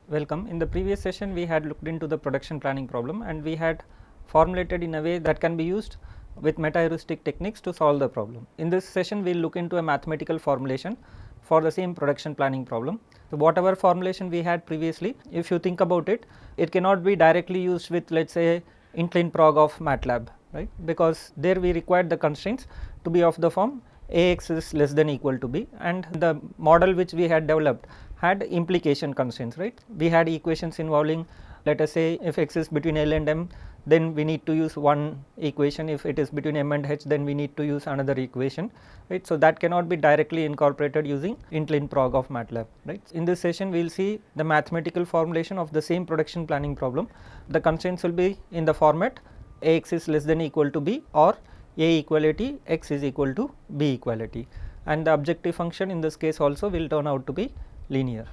Welcome. In the previous session we had looked into the production planning problem and we had formulated in a way that can be used with meta heuristic techniques to solve the problem. In this session we will look into a mathematical formulation for the same production planning problem. So, whatever formulation we had previously, if you think about it, it cannot be directly used with, let us say, incline prog of MATLAB, right, because there we required the constraints to be of the form Ax is less than equal to b, and the model which we had developed had implication constraints, right. We had equations involving, let us say, if x is between L and M, then we need to use one equation, if it is between M and H, then we need to use another equation, right. So, that cannot be directly incorporated using incline prog of MATLAB, right. In this session we will see the mathematical formulation of the same production planning problem. The constraints will be in the format Ax is less than equal to b or A equality x is equal to b equality, and the objective function in this case also will turn out to be linear.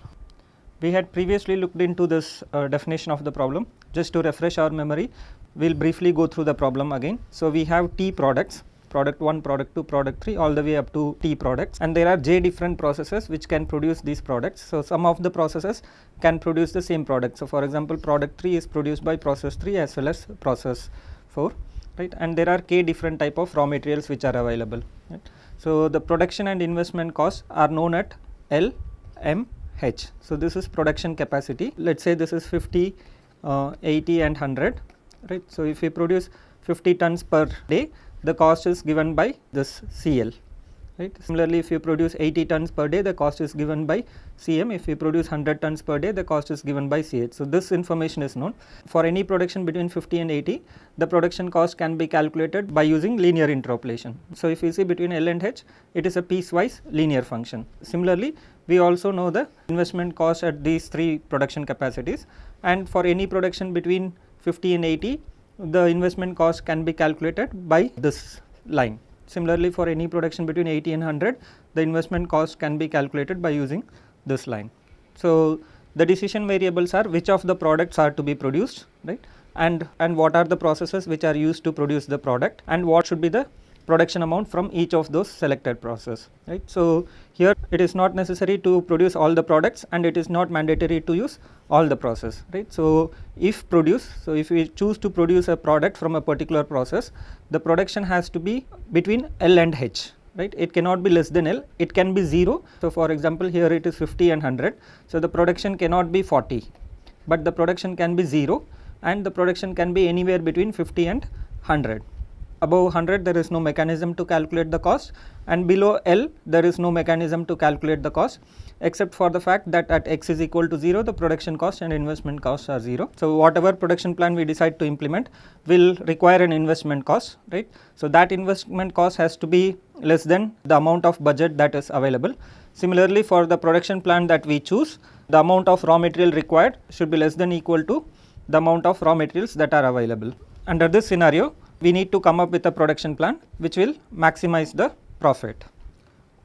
We had previously looked into this definition of the problem. Just to refresh our memory, we will briefly go through the problem again. So, we have T products, product 1, product 2, product 3, all the way up to T products, and there are J different processes which can produce these products. So, some of the processes can produce the same product. So, for example, product 3 is produced by process 3 as well as process 4, right, and there are K different type of raw materials which are available, right. So, the production and investment costs are known at L, M, H. So, this is production capacity. Let us say this is 50, 80 and 100, right. So, if we produce 50 tons per day, the cost is given by this CL, right. Similarly, if you produce 80 tons per day, the cost is given by CM. If you produce 100 tons per day, the cost is given by CH. So, this information is known. For any production between 50 and 80, the production cost can be calculated by using linear interpolation. So, if you see between L and H, it is a piecewise linear function. Similarly, we also know the investment cost at these three production capacities, and for any production between 50 and 80, the investment cost can be calculated by this line. Similarly, for any production between 80 and 100, the investment cost can be calculated by using this line. So, the decision variables are which of the products are to be produced, right, and what are the processes which are used to produce the product, and what should be the production amount from each of those selected process, right. So, here it is not necessary to produce all the products and it is not mandatory to use all the process, right. So, if we choose to produce a product from a particular process, the production has to be between L and H, right. It cannot be less than L, it can be 0. So, for example, here it is 50 and 100. So, the production cannot be 40, but the production can be 0, and the production can be anywhere between 50 and 100. Above 100 there is no mechanism to calculate the cost, and below L there is no mechanism to calculate the cost, except for the fact that at x is equal to 0, the production cost and investment costs are 0. So, whatever production plan we decide to implement will require an investment cost, right. So, that investment cost has to be less than the amount of budget that is available. Similarly, for the production plan that we choose, the amount of raw material required should be less than equal to the amount of raw materials that are available. Under this scenario, we need to come up with a production plan which will maximize the profit.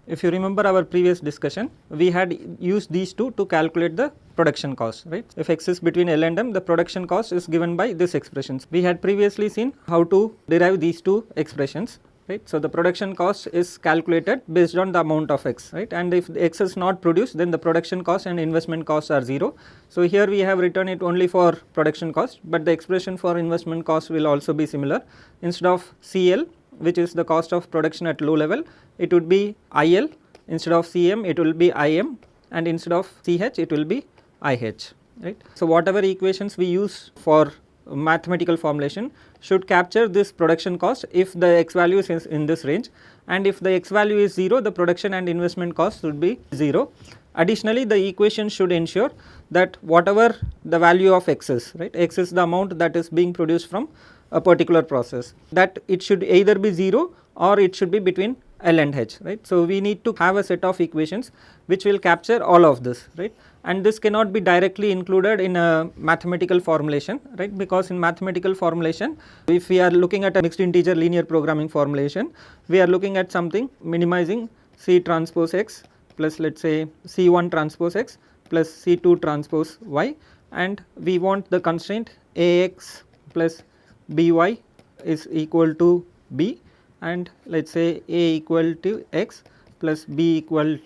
If you remember our previous discussion, we had used these two to calculate the production cost, right. If x is between L and M, the production cost is given by this expressions. We had previously seen how to derive these two expressions, right. So, the production cost is calculated based on the amount of x, right, and if x is not produced, then the production cost and investment costs are 0. So, here we have written it only for production cost, but the expression for investment cost will also be similar. Instead of CL, which is the cost of production at low level, it would be IL, instead of CM it will be IM, and instead of CH it will be IH, right. So, whatever equations we use for mathematical formulation should capture this production cost if the x value is in this range, and if the x value is 0, the production and investment cost should be 0. Additionally, the equation should ensure that whatever the value of x is, right, x is the amount that is being produced from a particular process, that it should either be 0 or it should be between L and H, right. So, we need to have a set of equations which will capture all of this, right, and this cannot be directly included in a mathematical formulation, right, because in mathematical formulation, if we are looking at a mixed integer linear programming formulation, we are looking at something minimizing C transpose x plus, let us say, C1 transpose x plus C2 transpose y, and we want the constraint Ax plus By is equal to b, and let us say A equal to x plus B equal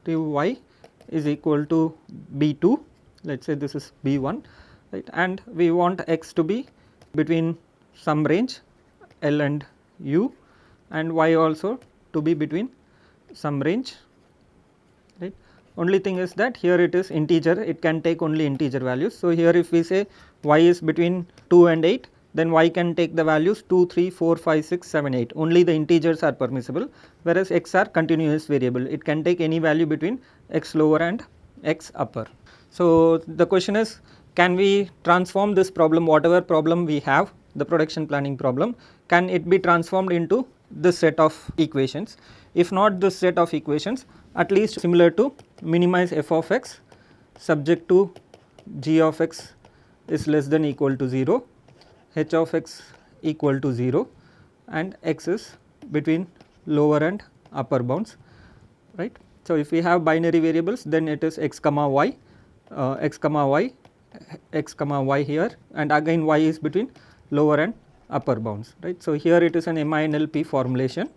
to y is equal to B2, let us say this is B1, right, and we want x to be between some range L and U, and y also to be between some range, right. Only thing is that here it is integer, it can take only integer values. So, here if we say y is between 2 and 8, then y can take the values 2, 3, 4, 5, 6, 7, 8, only the integers are permissible, whereas x are continuous variable, it can take any value between x lower and x upper. So, the question is, can we transform this problem, whatever problem we have, the production planning problem, can it be transformed into this set of equations? If not this set of equations, at least similar to minimize f of x subject to g of x is less than equal to 0, h of x equal to 0, and x is between lower and upper bounds, right. So, if we have binary variables, then it is x comma y, x comma y, x comma y here, and again y is between lower and upper bounds, right. So, here it is an MINLP formulation,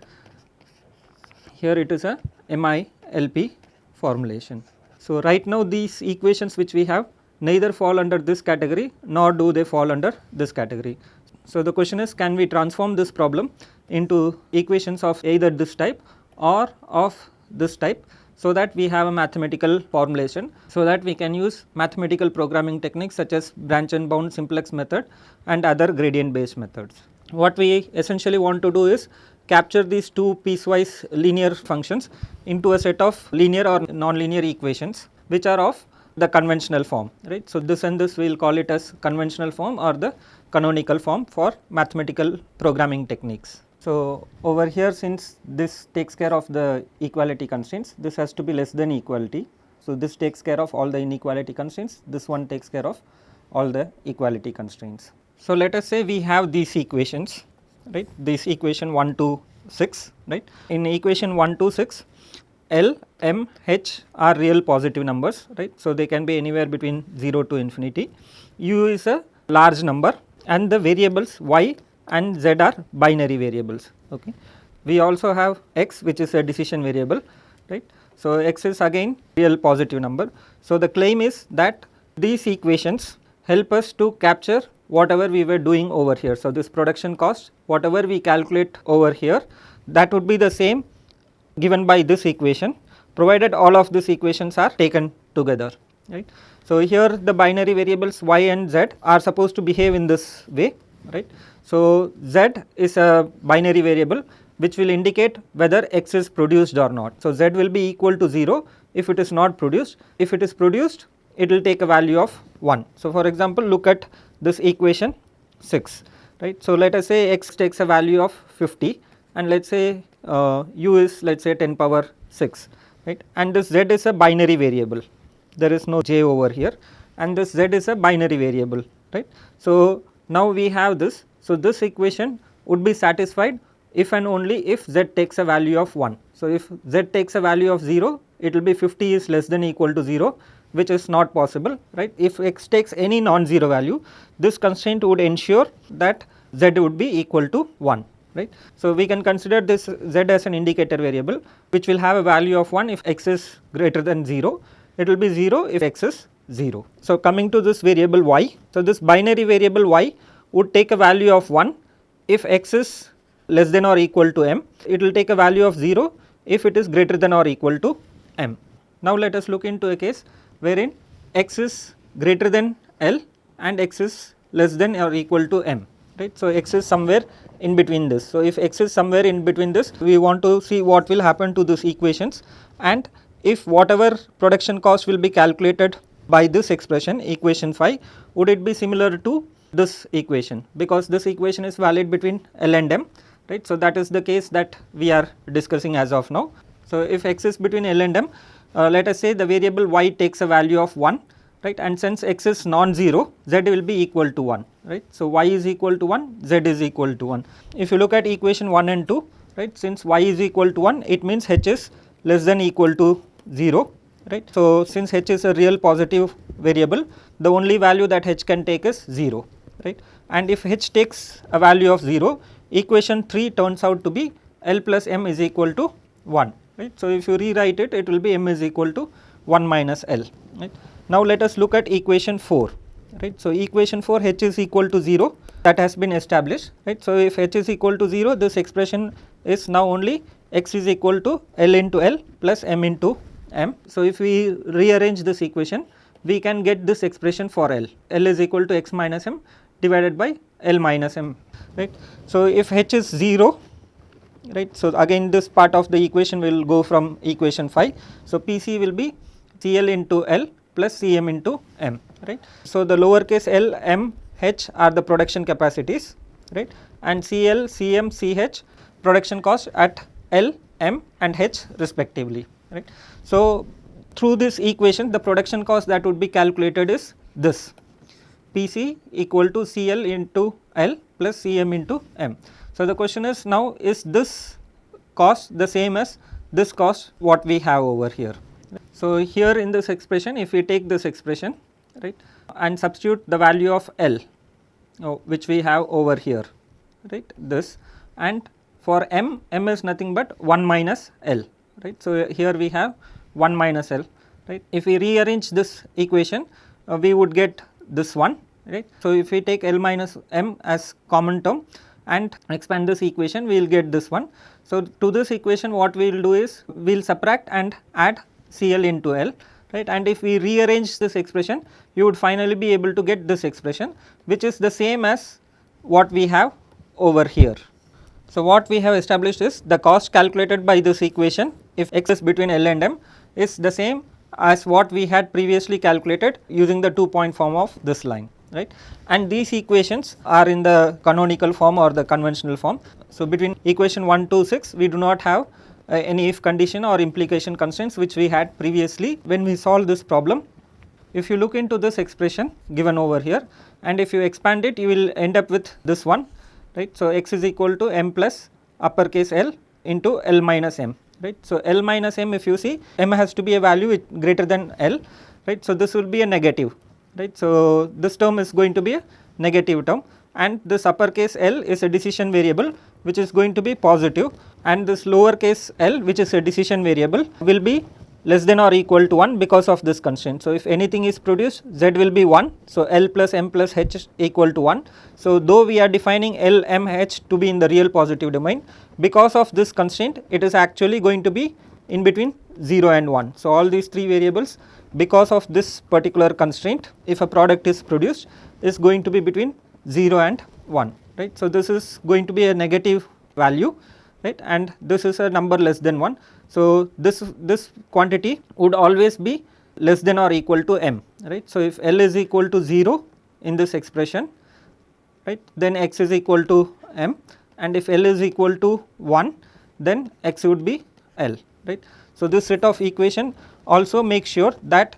here it is a MILP formulation. So, right now these equations which we have neither fall under this category nor do they fall under this category. So, the question is, can we transform this problem into equations of either this type or of this type, so that we have a mathematical formulation, so that we can use mathematical programming techniques such as branch and bound simplex method and other gradient based methods. What we essentially want to do is capture these two piecewise linear functions into a set of linear or nonlinear equations which are of the conventional form, right. So, this and this we will call it as conventional form or the canonical form for mathematical programming techniques. So, over here, since this takes care of the equality constraints, this has to be less than equality. So, this takes care of all the inequality constraints, this one takes care of all the equality constraints. So, let us say we have these equations, right, this equation 1 to 6, right. In equation 1 to 6, L, M, H are real positive numbers, right. So, they can be anywhere between 0 to infinity. U is a large number and the variables y and z are binary variables. Okay. We also have x, which is a decision variable, right. So, x is again real positive number. So, the claim is that these equations help us to capture whatever we were doing over here. So, this production cost, whatever we calculate over here, that would be the same given by this equation, provided all of these equations are taken together, right. So, here the binary variables y and z are supposed to behave in this way, right. So, z is a binary variable which will indicate whether x is produced or not. So, z will be equal to 0 if it is not produced. If it is produced, it will take a value of 1. So, for example, look at this equation 6, right. So, let us say x takes a value of 50 and let us say u is let us say 10 power 6, right, and this z is a binary variable, there is no j over here, and this z is a binary variable, right. So, now we have this. So, this equation would be satisfied if and only if z takes a value of 1. So, if z takes a value of 0, it will be 50 is less than equal to 0, which is not possible, right. If x takes any non-zero value, this constraint would ensure that z would be equal to 1, right. So, we can consider this z as an indicator variable which will have a value of 1 if x is greater than 0, it will be 0 if x is 0. So, coming to this variable y, so this binary variable y would take a value of 1 if x is less than or equal to m, it will take a value of 0 if it is greater than or equal to m. Now, let us look into a case wherein x is greater than L and x is less than or equal to m, right. So, x is somewhere in between this. So, if x is somewhere in between this, we want to see what will happen to these equations, and if whatever production cost will be calculated by this expression equation 5, would it be similar to this equation, because this equation is valid between L and M, right. So, that is the case that we are discussing as of now. So, if x is between L and M, let us say the variable y takes a value of 1, right, and since x is non-zero, z will be equal to 1, right. So, y is equal to 1, z is equal to 1. If you look at equation 1 and 2, right, since y is equal to 1, it means h is less than equal to 0, right. So, since h is a real positive variable, the only value that h can take is 0, right, and if h takes a value of 0, equation 3 turns out to be L plus m is equal to 1, right. So, if you rewrite it, it will be m is equal to 1 minus L, right. Now let us look at equation 4, right. So equation 4, h is equal to 0, that has been established, right. So if h is equal to 0, this expression is now only x is equal to L into L plus m into m. So if we rearrange this equation, we can get this expression for L. L is equal to x minus m divided by L minus m, right. So if h is 0, right, so again this part of the equation will go from equation 5. So Pc will be Cl into L plus Cm into m, right. So the lowercase l, m, h are the production capacities, right, and Cl, Cm, Ch production cost at L, m and h respectively, right. So through this equation, the production cost that would be calculated is this, Pc equal to Cl into L plus Cm into m. So the question is, now is this cost the same as this cost what we have over here? So here in this expression, if we take this expression, right, and substitute the value of L, which we have over here, right, this, and for m, m is nothing but 1 minus L, right. So here we have 1 minus L, right. If we rearrange this equation, we would get this one, right. So if we take L minus m as common term and expand this equation, we will get this one. So to this equation, what we will do is we will subtract and add Cl into L, right, and if we rearrange this expression, you would finally be able to get this expression, which is the same as what we have over here. So what we have established is the cost calculated by this equation, if x is between L and m, is the same as what we had previously calculated using the 2-point form of this line, right, and these equations are in the canonical form or the conventional form. So between equation 1 to 6, we do not have any if condition or implication constraints which we had previously when we solved this problem. If you look into this expression given over here, and if you expand it, you will end up with this one, right. So x is equal to m plus uppercase L into L minus m, right. So L minus m, if you see, m has to be a value greater than L, right. So this will be a negative, right. So this term is going to be a negative term, and this uppercase L is a decision variable which is going to be positive, and this lowercase l, which is a decision variable, will be less than or equal to 1 because of this constraint. So if anything is produced, z will be 1, so L plus m plus h equal to 1. So though we are defining L, m, h to be in the real positive domain, because of this constraint, it is actually going to be in between 0 and 1. So all these three variables, because of this particular constraint, if a product is produced, is going to be between 0 and 1, right. So this is going to be a negative value, right, and this is a number less than 1. So this quantity would always be less than or equal to m, right. So if L is equal to 0 in this expression, right, then x is equal to m, and if L is equal to 1, then x would be L, right. So this set of equation also makes sure that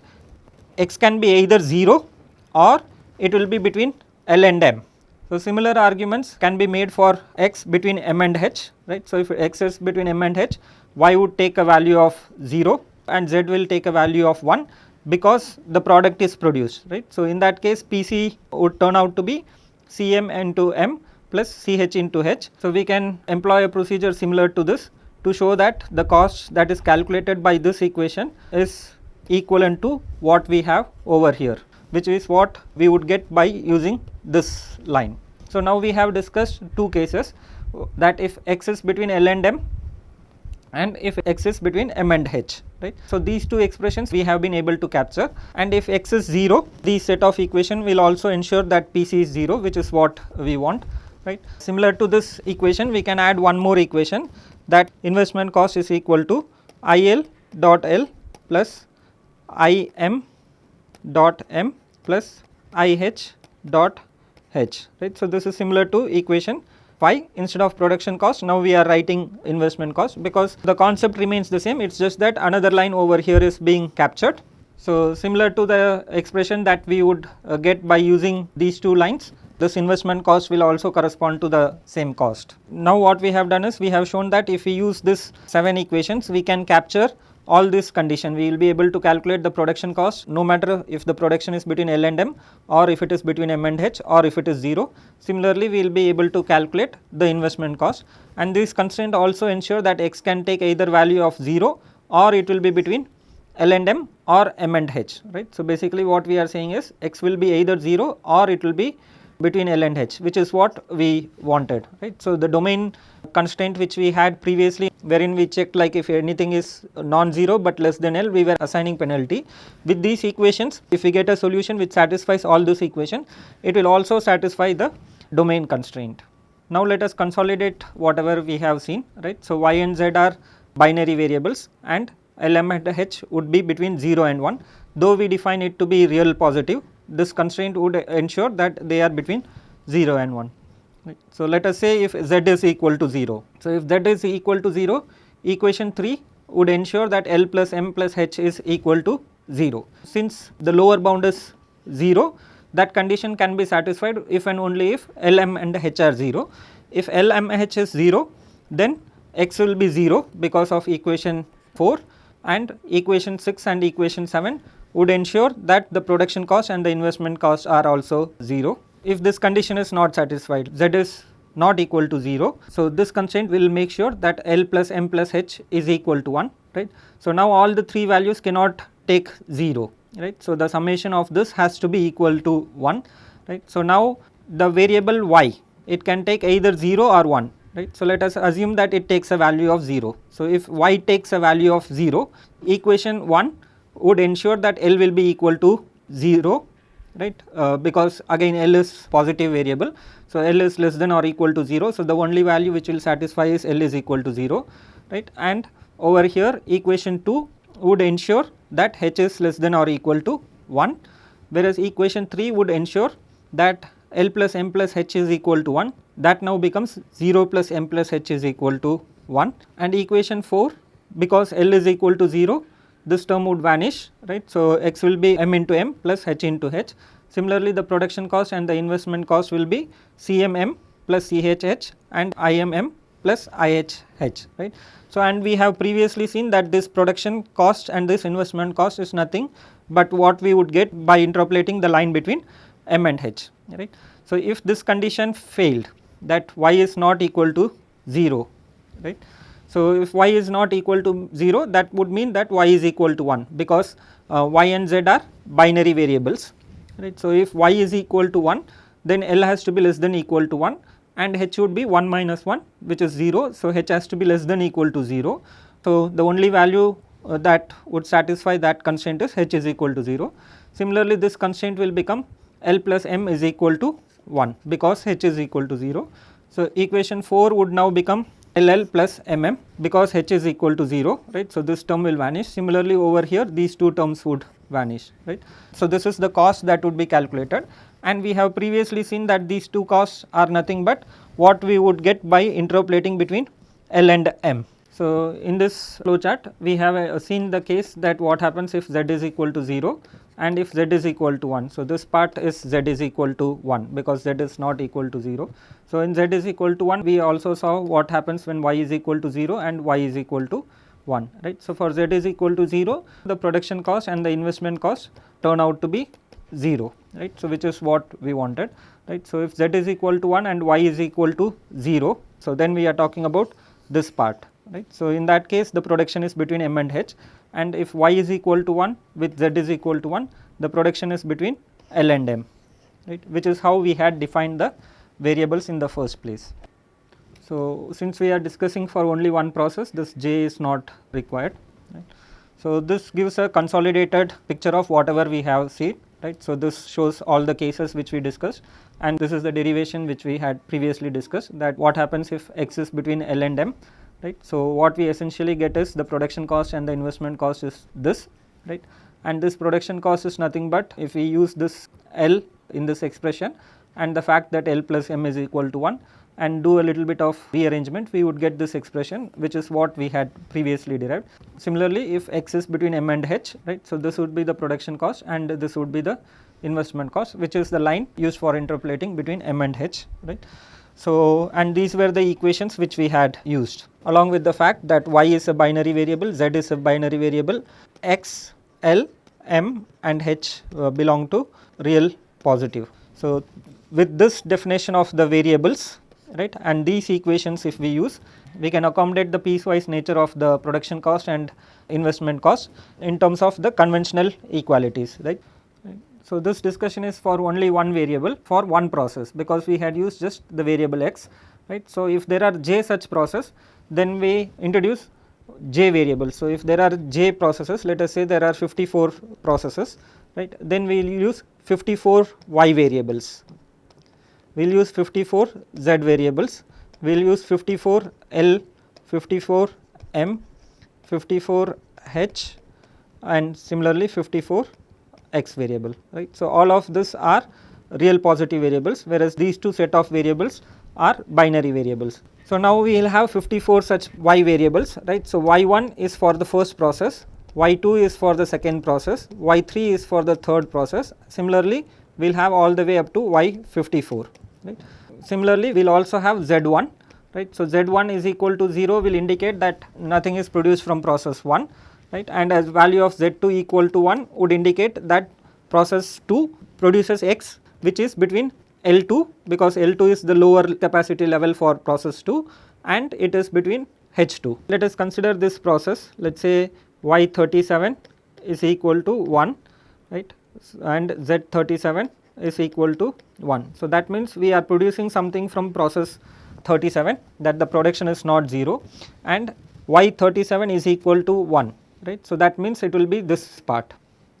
x can be either 0 or it will be between L and m. So similar arguments can be made for x between m and h, right. So if x is between m and h, y would take a value of 0 and z will take a value of 1 because the product is produced, right. So in that case, Pc would turn out to be Cm into m plus Ch into h. So we can employ a procedure similar to this to show that the cost that is calculated by this equation is equivalent to what we have over here, which is what we would get by using this line. So now we have discussed two cases, that if x is between L and m and if x is between m and h, right. So these two expressions we have been able to capture, and if x is 0, the set of equation will also ensure that Pc is 0, which is what we want, right. Similar to this equation, we can add one more equation, that investment cost is equal to IL dot L plus IM dot m plus IH dot h, right. So this is similar to equation 5. Instead of production cost, now we are writing investment cost, because the concept remains the same, it is just that another line over here is being captured. So similar to the expression that we would get by using these two lines, this investment cost will also correspond to the same cost. Now what we have done is, we have shown that if we use this 7 equations, we can capture all this condition. We will be able to calculate the production cost no matter if the production is between L and m, or if it is between m and h, or if it is 0. Similarly, we will be able to calculate the investment cost, and this constraint also ensure that x can take either value of 0 or it will be between L and M or M and H, right. So, basically what we are saying is x will be either 0 or it will be between L and H, which is what we wanted, right. So, the domain constraint which we had previously, wherein we checked like if anything is non-zero but less than L, we were assigning penalty. With these equations, if we get a solution which satisfies all this equation, it will also satisfy the domain constraint. Now, let us consolidate whatever we have seen, right. So, y and z are binary variables and L, M and H would be between 0 and 1, though we define it to be real positive. This constraint would ensure that they are between 0 and 1. Right. So, let us say if z is equal to 0. So, if z is equal to 0, equation 3 would ensure that L plus M plus H is equal to 0. Since the lower bound is 0, that condition can be satisfied if and only if L, M and H are 0. If L, M, H is 0, then x will be 0 because of equation 4, and equation 6 and equation 7 would ensure that the production cost and the investment cost are also 0. If this condition is not satisfied, z is not equal to 0. So, this constraint will make sure that L plus M plus H is equal to 1, right. So, now all the 3 values cannot take 0, right. So, the summation of this has to be equal to 1, right. So, now the variable y, it can take either 0 or 1, right. So, let us assume that it takes a value of 0. So, if y takes a value of 0, equation 1 would ensure that L will be equal to 0, right, because again L is positive variable. So, L is less than or equal to 0. So, the only value which will satisfy is L is equal to 0, right, and over here equation 2 would ensure that H is less than or equal to 1, whereas equation 3 would ensure that L plus M plus H is equal to 1. That now becomes 0 plus M plus H is equal to 1, and equation 4, because L is equal to 0, this term would vanish, right. So, x will be M into M plus H into H. Similarly, the production cost and the investment cost will be CMM plus CHH and IMM plus IHH, right. So, and we have previously seen that this production cost and this investment cost is nothing but what we would get by interpolating the line between M and H, right. So, if this condition failed, that y is not equal to 0, right. So, if y is not equal to 0, that would mean that y is equal to 1, because y and z are binary variables, right. So, if y is equal to 1, then L has to be less than equal to 1 and H would be 1 minus 1, which is 0. So, H has to be less than equal to 0. So, the only value that would satisfy that constraint is H is equal to 0. Similarly, this constraint will become L plus M is equal to 1 because H is equal to 0. So, equation 4 would now become LL plus MM because H is equal to 0, right. So, this term will vanish. Similarly, over here these two terms would vanish, right. So, this is the cost that would be calculated, and we have previously seen that these two costs are nothing but what we would get by interpolating between L and M. So, in this flow chart we have seen the case that what happens if z is equal to 0 and if z is equal to 1. So, this part is z is equal to 1 because z is not equal to 0. So, in z is equal to 1, we also saw what happens when y is equal to 0 and y is equal to 1, right. So, for z is equal to 0, the production cost and the investment cost turn out to be 0, right. So, which is what we wanted, right. So, if z is equal to 1 and y is equal to 0, so then we are talking about this part, right. So, in that case the production is between M and H, and if y is equal to 1 with z is equal to 1, the production is between L and M, right, which is how we had defined the variables in the first place. So, since we are discussing for only one process, this J is not required, right. So, this gives a consolidated picture of whatever we have seen, right. So, this shows all the cases which we discussed, and this is the derivation which we had previously discussed, that what happens if x is between L and M, right. So, what we essentially get is the production cost and the investment cost is this, right, and this production cost is nothing but if we use this L in this expression and the fact that L plus M is equal to 1 and do a little bit of rearrangement, we would get this expression, which is what we had previously derived. Similarly, if x is between M and H, right, so this would be the production cost and this would be the investment cost, which is the line used for interpolating between M and H, right. So, and these were the equations which we had used, along with the fact that y is a binary variable, z is a binary variable, x, L, M and H belong to real positive. So, with this definition of the variables, right, and these equations if we use, we can accommodate the piecewise nature of the production cost and investment cost in terms of the conventional equalities, right. So, this discussion is for only one variable for one process, because we had used just the variable x, right. So, if there are j such process, then we introduce j variables. So, if there are j processes, let us say there are 54 processes, right, then we will use 54 y variables, we will use 54 z variables, we will use 54 L, 54 M, 54 H and similarly 54 x variable, right. So, all of this are real positive variables, whereas these two set of variables are binary variables. So, now we will have 54 such y variables, right. So, y1 is for the first process, y2 is for the second process, y3 is for the third process. Similarly, we will have all the way up to y54, right. Similarly, we will also have z1, right. So, z1 is equal to 0 will indicate that nothing is produced from process 1, right, and as value of z2 equal to 1 would indicate that process 2 produces x, which is between L2, because L2 is the lower capacity level for process 2 and it is between H2. Let us consider this process, let us say y37 is equal to 1, right, and z37 is equal to 1. So, that means we are producing something from process 37, that the production is not 0, and y37 is equal to 1, right. So, that means it will be this part,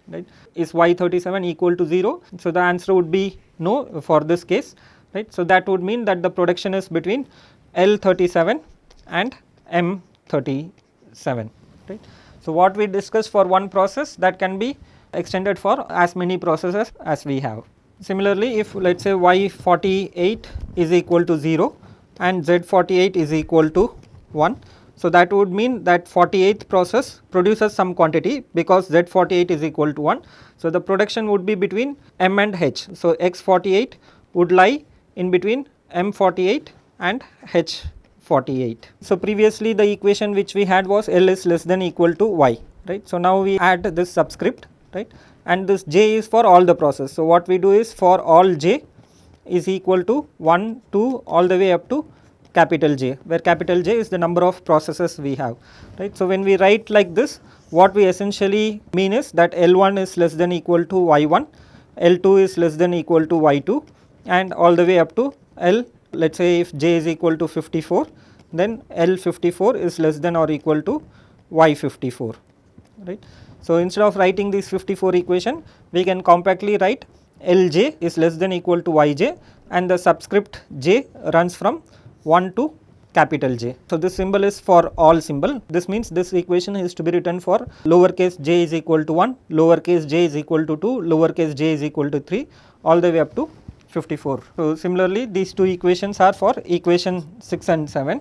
right. Is y37 equal to 0? So, the answer would be no for this case, right. So, that would mean that the production is between L37 and M37, right. So, what we discussed for one process, that can be extended for as many processes as we have. Similarly, if let us say y48 is equal to 0 and z48 is equal to 1. So, that would mean that 48th process produces some quantity, because z48 is equal to 1. So, the production would be between M and H. So, x48 would lie in between M48 and H48. So, previously the equation which we had was L is less than equal to y, right. So, now we add this subscript, right, and this j is for all the process. So, what we do is for all j is equal to 1, 2 all the way up to capital J, where capital J is the number of processes we have, right. So, when we write like this, what we essentially mean is that L1 is less than equal to y1, L2 is less than equal to y2 and all the way up to L. Let us say if j is equal to 54, then L54 is less than or equal to y54, right. So, instead of writing this 54 equation, we can compactly write Lj is less than equal to yj and the subscript j runs from 1 to capital J. So, this symbol is for all symbol. This means this equation is to be written for lowercase j is equal to 1, lowercase j is equal to 2, lowercase j is equal to 3 all the way up to 54. So, similarly, these two equations are for equation 6 and 7,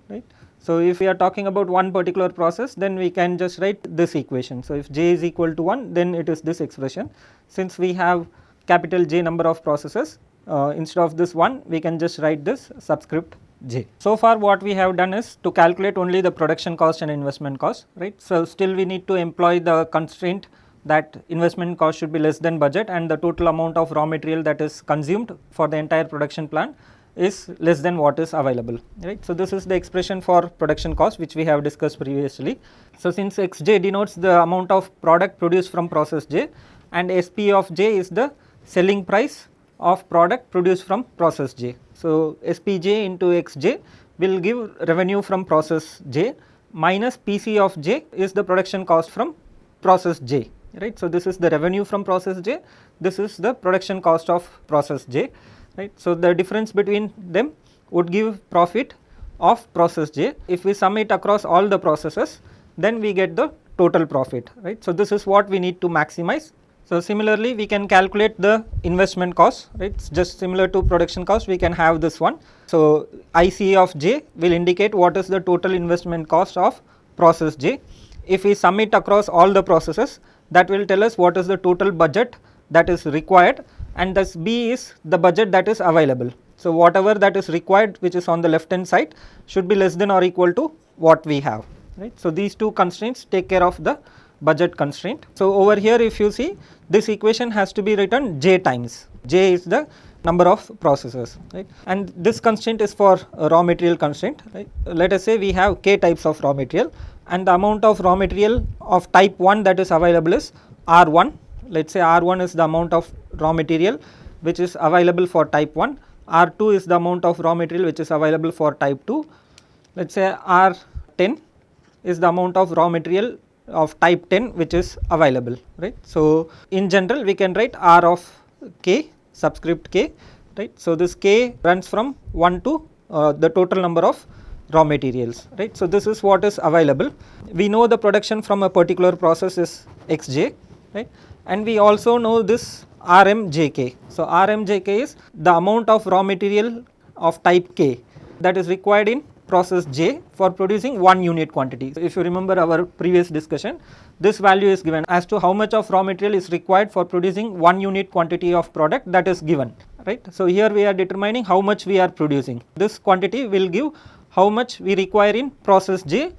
right. So, if we are talking about one particular process, then we can just write this equation. So, if j is equal to 1, then it is this expression. Since we have capital J number of processes, instead of this 1, we can just write this subscript j. So far what we have done is to calculate only the production cost and investment cost, right. So, still we need to employ the constraint that investment cost should be less than budget and the total amount of raw material that is consumed for the entire production plant is less than what is available, right. So, this is the expression for production cost which we have discussed previously. So, since xj denotes the amount of product produced from process j and sp of j is the selling price of product produced from process j. So, SPJ into xj will give revenue from process j minus PC of j is the production cost from process j, right. So, this is the revenue from process j, this is the production cost of process j, right. So, the difference between them would give profit of process j. If we sum it across all the processes, then we get the total profit, right. So, this is what we need to maximize. So, similarly, we can calculate the investment cost, right. It's just similar to production cost, we can have this one. So, IC of j will indicate what is the total investment cost of process j. If we sum it across all the processes, that will tell us what is the total budget that is required, and thus B is the budget that is available. So, whatever that is required which is on the left hand side should be less than or equal to what we have, right. So, these two constraints take care of the budget constraint. So, over here if you see, this equation has to be written j times. J is the number of processes, right. And this constraint is for a raw material constraint, right. Let us say we have k types of raw material and the amount of raw material of type 1 that is available is R1. Let us say R1 is the amount of raw material which is available for type 1, R2 is the amount of raw material which is available for type 2, let us say R10 is the amount of raw material of type 10 which is available, right. So, in general we can write R of k subscript k, right. So, this k runs from 1 to the total number of raw materials, right. So, this is what is available. We know the production from a particular process is xj, right, and we also know this RMJK. So, RMJK is the amount of raw material of type k that is required in process J for producing 1 unit quantity. So, if you remember our previous discussion, this value is given as to how much of raw material is required for producing 1 unit quantity of product, that is given, right. So, here we are determining how much we are producing. This quantity will give how much we require in process J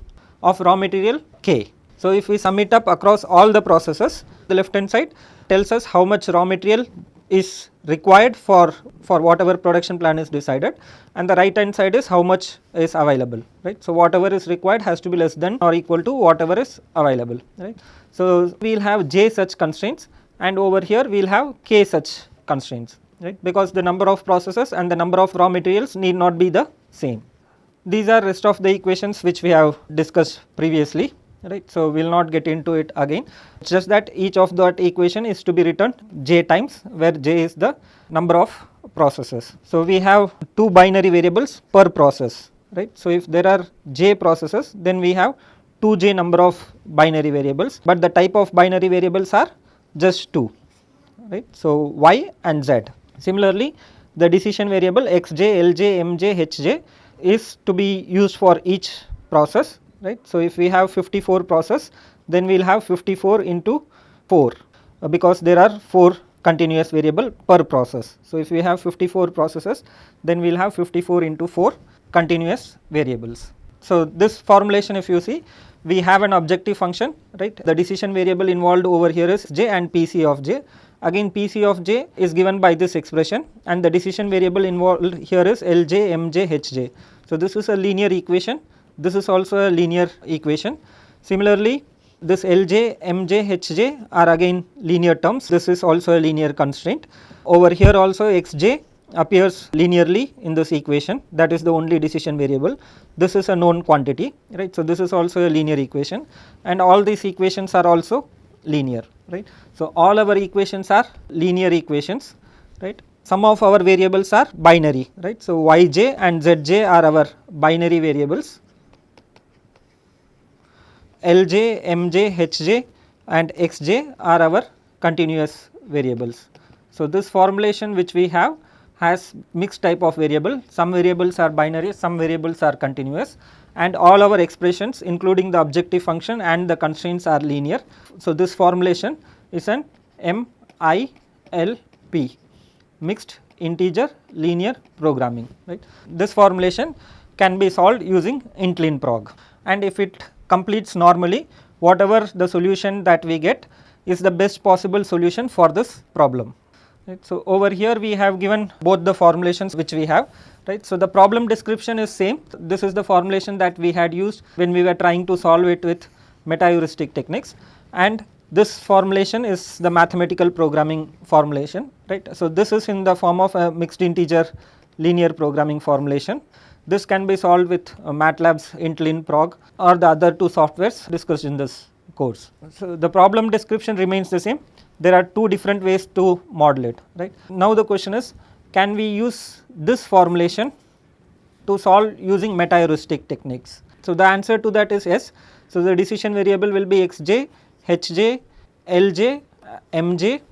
of raw material K. So, if we sum it up across all the processes, the left hand side tells us how much raw material is required for whatever production plan is decided, and the right hand side is how much is available, right. So, whatever is required has to be less than or equal to whatever is available, right. So, we will have j such constraints and over here we will have k such constraints, right, because the number of processes and the number of raw materials need not be the same. These are rest of the equations which we have discussed previously, right. So, we will not get into it again, it's just that each of that equation is to be written j times, where j is the number of processes. So, we have 2 binary variables per process, right. So, if there are j processes, then we have 2j number of binary variables, but the type of binary variables are just 2, right. So, y and z. Similarly, the decision variable xj, lj, mj, hj is to be used for each process, right. So, if we have 54 process, then we will have 54 into 4 because there are 4 continuous variable per process. So, if we have 54 processes, then we will have 54 into 4 continuous variables. So, this formulation, if you see, we have an objective function, right. The decision variable involved over here is j and Pc of j. Again, Pc of j is given by this expression and the decision variable involved here is Lj, Mj, Hj. So, this is a linear equation, this is also a linear equation. Similarly, this Lj, Mj, Hj are again linear terms, this is also a linear constraint. Over here also xj appears linearly in this equation, that is the only decision variable. This is a known quantity, right. So, this is also a linear equation and all these equations are also linear, right. So, all our equations are linear equations, right. Some of our variables are binary, right. So, yj and zj are our binary variables, Lj, Mj, Hj and xj are our continuous variables. So, this formulation which we have has mixed type of variable, some variables are binary, some variables are continuous, and all our expressions including the objective function and the constraints are linear. So, this formulation is an MILP, mixed integer linear programming, right. This formulation can be solved using intlin-prog, and if it completes normally, whatever the solution that we get is the best possible solution for this problem, right. So, over here we have given both the formulations which we have, right. So, the problem description is same, this is the formulation that we had used when we were trying to solve it with meta-heuristic techniques, and this formulation is the mathematical programming formulation, right. So, this is in the form of a mixed integer linear programming formulation. This can be solved with MATLAB's intlin-prog or the other 2 softwares discussed in this course. So, the problem description remains the same, there are 2 different ways to model it, right. Now, the question is, can we use this formulation to solve using meta-heuristic techniques? So, the answer to that is yes. So, the decision variable will be xj, hj, lj, mj,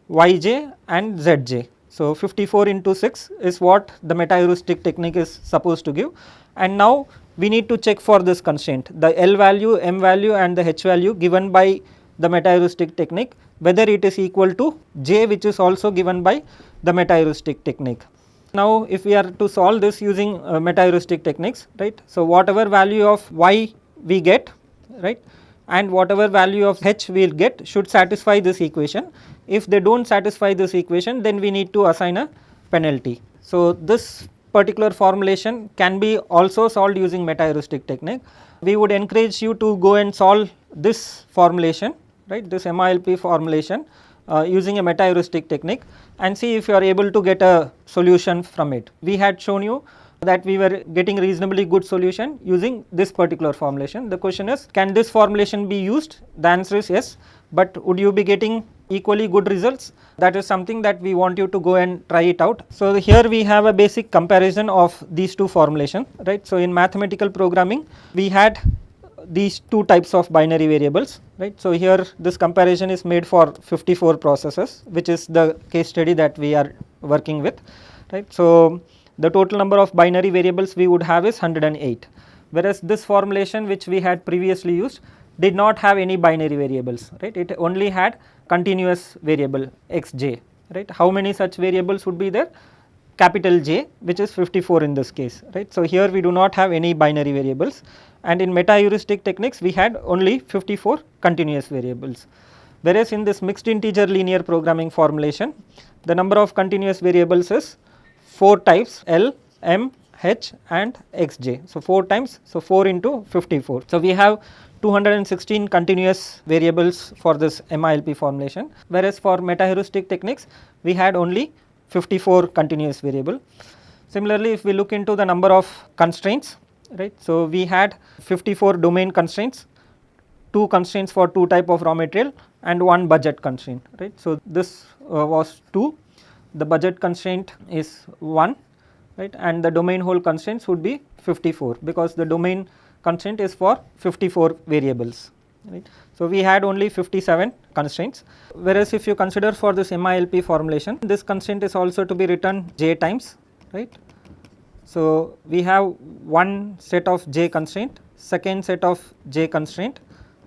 yj and zj. So, 54 into 6 is what the meta-heuristic technique is supposed to give, and now we need to check for this constraint, the L value, M value and the H value given by the meta-heuristic technique, whether it is equal to j which is also given by the meta-heuristic technique. Now, if we are to solve this using meta-heuristic techniques, right. So, whatever value of y we get, right, and whatever value of h we will get should satisfy this equation. If they do not satisfy this equation, then we need to assign a penalty. So, this particular formulation can be also solved using meta-heuristic technique. We would encourage you to go and solve this formulation, right, this MILP formulation using a meta-heuristic technique and see if you are able to get a solution from it. We had shown you that we were getting reasonably good solution using this particular formulation. The question is, can this formulation be used? The answer is yes, but would you be getting equally good results? That is something that we want you to go and try it out. So, here we have a basic comparison of these two formulations, right. So, in mathematical programming we had these two types of binary variables, right. So, here this comparison is made for 54 processes, which is the case study that we are working with, right. So, the total number of binary variables we would have is 108, whereas this formulation which we had previously used did not have any binary variables, right. It only had continuous variable xj, right. How many such variables would be there? Capital J, which is 54 in this case, right. So, here we do not have any binary variables, and in meta-heuristic techniques we had only 54 continuous variables, whereas in this mixed integer linear programming formulation the number of continuous variables is 4 types L, M, H and Xj. So, 4 times, so 4 into 54. So, we have 216 continuous variables for this MILP formulation, whereas for meta-heuristic techniques we had only 54 continuous variable. Similarly, if we look into the number of constraints, right. So, we had 54 domain constraints, 2 constraints for 2 type of raw material and 1 budget constraint, right. So, this was 2, the budget constraint is 1, right, and the domain hole constraints would be 54, because the domain constraint is for 54 variables, right. So, we had only 57 constraints, whereas if you consider for this MILP formulation, this constraint is also to be written j times, right. So, we have one set of j constraint, second set of j constraint,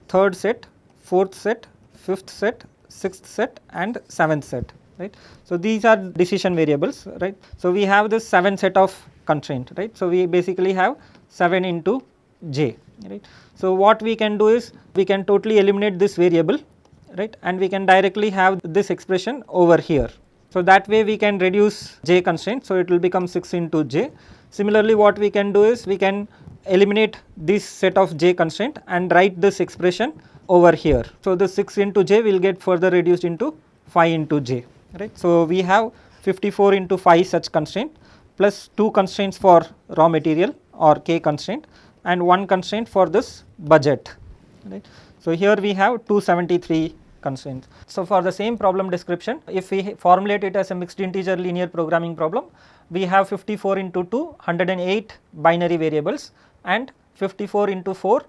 third set, fourth set, fifth set, sixth set and seventh set, right. So, these are decision variables, right. So, we have this 7 set of constraint, right. So, we basically have 7 into j, right. So, what we can do is we can totally eliminate this variable, right, and we can directly have this expression over here. So, that way we can reduce j constraint, so it will become 6 into j. Similarly, what we can do is we can eliminate this set of j constraint and write this expression over here. So, the 6 into j will get further reduced into 5 into j, right. So, we have 54 into 5 such constraint plus 2 constraints for raw material or k constraint and 1 constraint for this budget, right. So, here we have 273 constraints. So, for the same problem description, if we formulate it as a mixed integer linear programming problem, we have 54 into 2, 108 binary variables and 54 into 4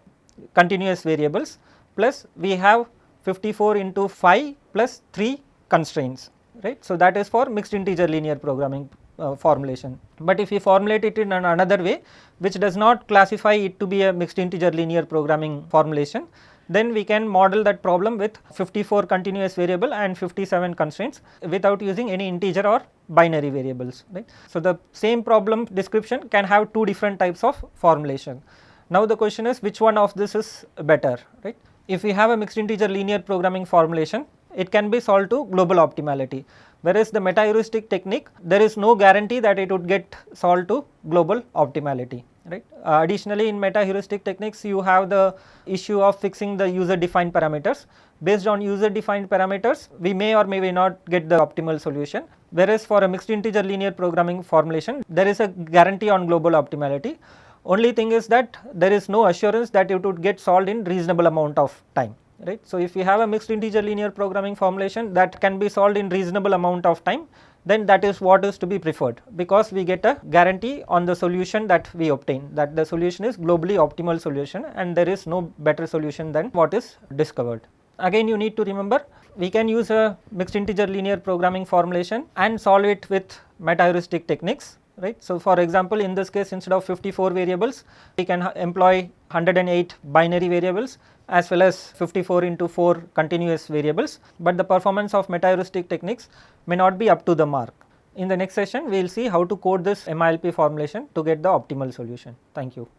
continuous variables, plus we have 54 into 5 plus 3 constraints, right. So, that is for mixed integer linear programming formulation. But if we formulate it in another way which does not classify it to be a mixed integer linear programming formulation, then we can model that problem with 54 continuous variable and 57 constraints without using any integer or binary variables, right. So, the same problem description can have 2 different types of formulation. Now, the question is which one of this is better, right. If we have a mixed integer linear programming formulation, it can be solved to global optimality, whereas the meta-heuristic technique there is no guarantee that it would get solved to global optimality, right. Additionally, in meta-heuristic techniques you have the issue of fixing the user defined parameters. Based on user defined parameters we may or may not get the optimal solution, whereas for a mixed integer linear programming formulation there is a guarantee on global optimality. Only thing is that there is no assurance that it would get solved in reasonable amount of time, right. So, if we have a mixed integer linear programming formulation that can be solved in reasonable amount of time, then that is what is to be preferred, because we get a guarantee on the solution that we obtain, that the solution is globally optimal solution and there is no better solution than what is discovered. Again, you need to remember we can use a mixed integer linear programming formulation and solve it with meta-heuristic techniques, right. So, for example, in this case instead of 54 variables we can employ 108 binary variables as well as 54 into 4 continuous variables, but the performance of meta-heuristic techniques may not be up to the mark. In the next session we will see how to code this MILP formulation to get the optimal solution. Thank you.